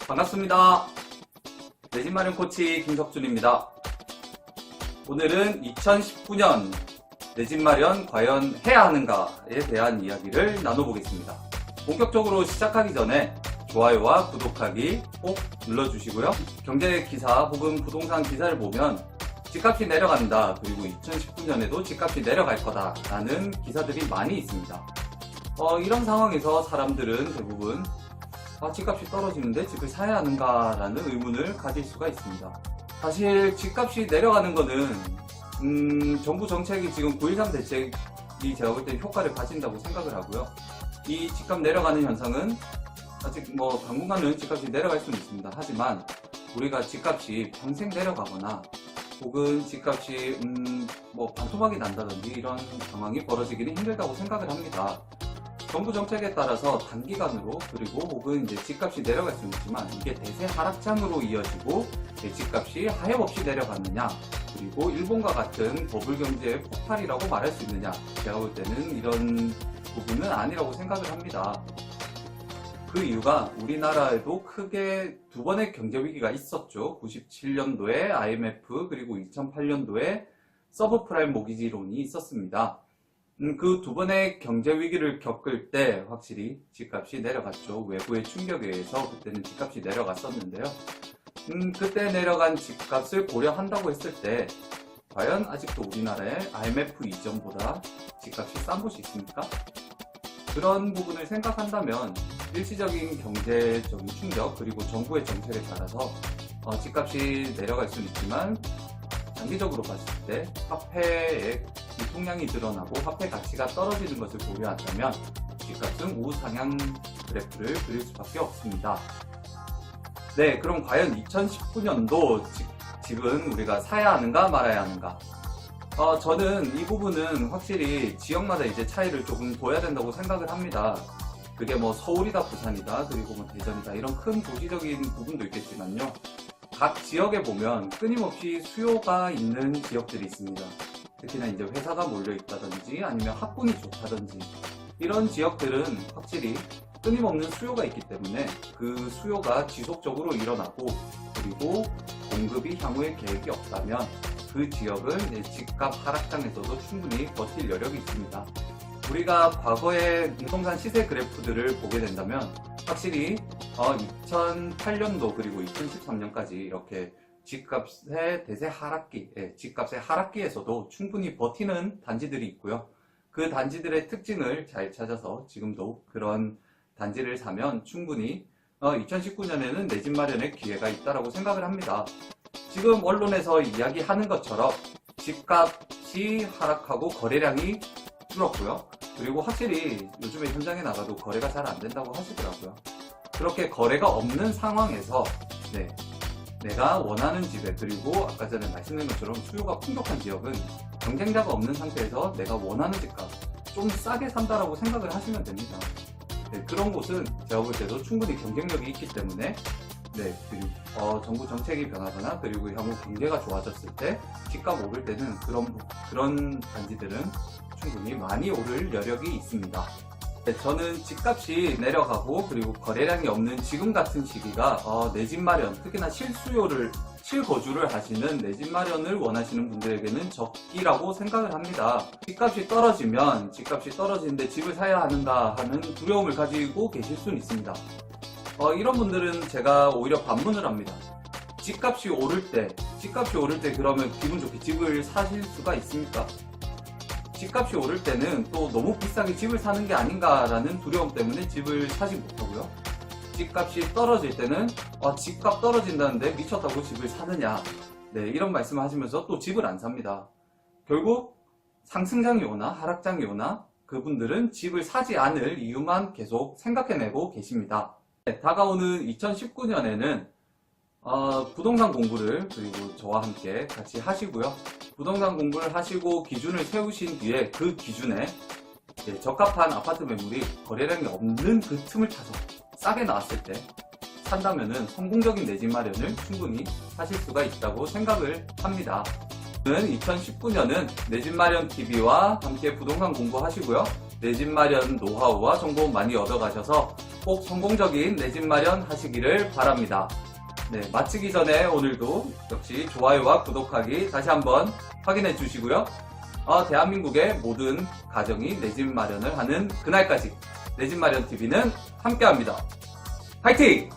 반갑습니다. 내 집 마련 코치 김석준입니다. 오늘은 2019년 내 집 마련 과연 해야 하는가에 대한 이야기를 나눠보겠습니다. 본격적으로 시작하기 전에 좋아요와 구독하기 꼭 눌러주시고요. 경제 기사 혹은 부동산 기사를 보면 집값이 내려간다, 그리고 2019년에도 집값이 내려갈 거다 라는 기사들이 많이 있습니다. 이런 상황에서 사람들은 대부분 집값이 떨어지는데 집을 사야 하는가 라는 의문을 가질 수가 있습니다. 사실 집값이 내려가는 거는 정부 정책이 지금 9.13 대책이 제가 볼 때 효과를 가진다고 생각을 하고요. 이 집값 내려가는 현상은 아직 당분간은 집값이 내려갈 수는 있습니다. 하지만 우리가 집값이 평생 내려가거나 혹은 집값이 반토막이 난다든지 이런 상황이 벌어지기는 힘들다고 생각을 합니다. 정부 정책에 따라서 단기간으로 그리고 혹은 이제 집값이 내려갈 수는 있지만 이게 대세 하락장으로 이어지고 집값이 하염없이 내려갔느냐, 그리고 일본과 같은 버블 경제의 폭발이라고 말할 수 있느냐, 제가 볼 때는 이런 부분은 아니라고 생각을 합니다. 그 이유가 우리나라에도 크게 두 번의 경제 위기가 있었죠. 97년도에 IMF 그리고 2008년도에 서브프라임 모기지론이 있었습니다. 그 두 번의 경제 위기를 겪을 때 확실히 집값이 내려갔죠. 외부의 충격에 의해서 그때는 집값이 내려갔었는데요. 그때 내려간 집값을 고려한다고 했을 때 과연 아직도 우리나라의 IMF 이전보다 집값이 싼 곳이 있습니까? 그런 부분을 생각한다면 일시적인 경제적인 충격 그리고 정부의 정책에 따라서 집값이 내려갈 수는 있지만 장기적으로 봤을 때 화폐의 유통량이 늘어나고 화폐 가치가 떨어지는 것을 고려한다면 집값은 우상향 그래프를 그릴 수밖에 없습니다. 네, 그럼 과연 2019년도 집은 우리가 사야 하는가 말아야 하는가? 저는 이 부분은 확실히 지역마다 이제 차이를 조금 둬야 된다고 생각을 합니다. 그게 서울이다, 부산이다, 그리고 대전이다, 이런 큰 도시적인 부분도 있겠지만요. 각 지역에 보면 끊임없이 수요가 있는 지역들이 있습니다. 특히나 이제 회사가 몰려 있다든지 아니면 학군이 좋다든지 이런 지역들은 확실히 끊임없는 수요가 있기 때문에 그 수요가 지속적으로 일어나고 그리고 공급이 향후에 계획이 없다면 그 지역은 이제 집값 하락장에서도 충분히 버틸 여력이 있습니다. 우리가 과거의 부동산 시세 그래프들을 보게 된다면 확실히 2008년도 그리고 2013년까지 이렇게 집값의 대세 하락기, 집값의 하락기에서도 충분히 버티는 단지들이 있고요. 그 단지들의 특징을 잘 찾아서 지금도 그런 단지를 사면 충분히 2019년에는 내 집 마련의 기회가 있다고 생각을 합니다. 지금 언론에서 이야기하는 것처럼 집값이 하락하고 거래량이 줄었고요. 그리고 확실히 요즘에 현장에 나가도 거래가 잘 안 된다고 하시더라고요. 그렇게 거래가 없는 상황에서 내가 원하는 집에, 그리고 아까 전에 말씀드린 것처럼 수요가 풍족한 지역은 경쟁자가 없는 상태에서 내가 원하는 집값 좀 싸게 산다라고 생각을 하시면 됩니다. 그런 곳은 제가 볼 때도 충분히 경쟁력이 있기 때문에 그리고 정부 정책이 변하거나 그리고 향후 경제가 좋아졌을 때 집값 오를 때는 그런 단지들은 충분히 많이 오를 여력이 있습니다. 저는 집값이 내려가고 그리고 거래량이 없는 지금 같은 시기가 내 집 마련, 특히나 실거주를 하시는 내 집 마련을 원하시는 분들에게는 적기라고 생각을 합니다. 집값이 떨어지는데 집을 사야 하는가 하는 두려움을 가지고 계실 수는 있습니다. 이런 분들은 제가 오히려 반문을 합니다. 집값이 오를 때 그러면 기분 좋게 집을 사실 수가 있습니까? 집값이 오를 때는 또 너무 비싸게 집을 사는 게 아닌가라는 두려움 때문에 집을 사지 못하고요. 집값이 떨어질 때는 집값 떨어진다는데 미쳤다고 집을 사느냐, 이런 말씀을 하시면서 또 집을 안 삽니다. 결국 상승장이 오나 하락장이 오나 그분들은 집을 사지 않을 이유만 계속 생각해내고 계십니다. 다가오는 2019년에는 부동산 공부를 그리고 저와 함께 같이 하시고요. 부동산 공부를 하시고 기준을 세우신 뒤에 그 기준에 적합한 아파트 매물이 거래량이 없는 그 틈을 타서 싸게 나왔을 때 산다면은 성공적인 내 집 마련을 충분히 하실 수가 있다고 생각을 합니다. 2019년은 내 집 마련 TV와 함께 부동산 공부하시고요. 내 집 마련 노하우와 정보 많이 얻어가셔서 꼭 성공적인 내 집 마련 하시기를 바랍니다. 네, 마치기 전에 오늘도 역시 좋아요와 구독하기 다시 한번 확인해 주시고요. 대한민국의 모든 가정이 내 집 마련을 하는 그날까지 내 집 마련 TV는 함께합니다. 화이팅!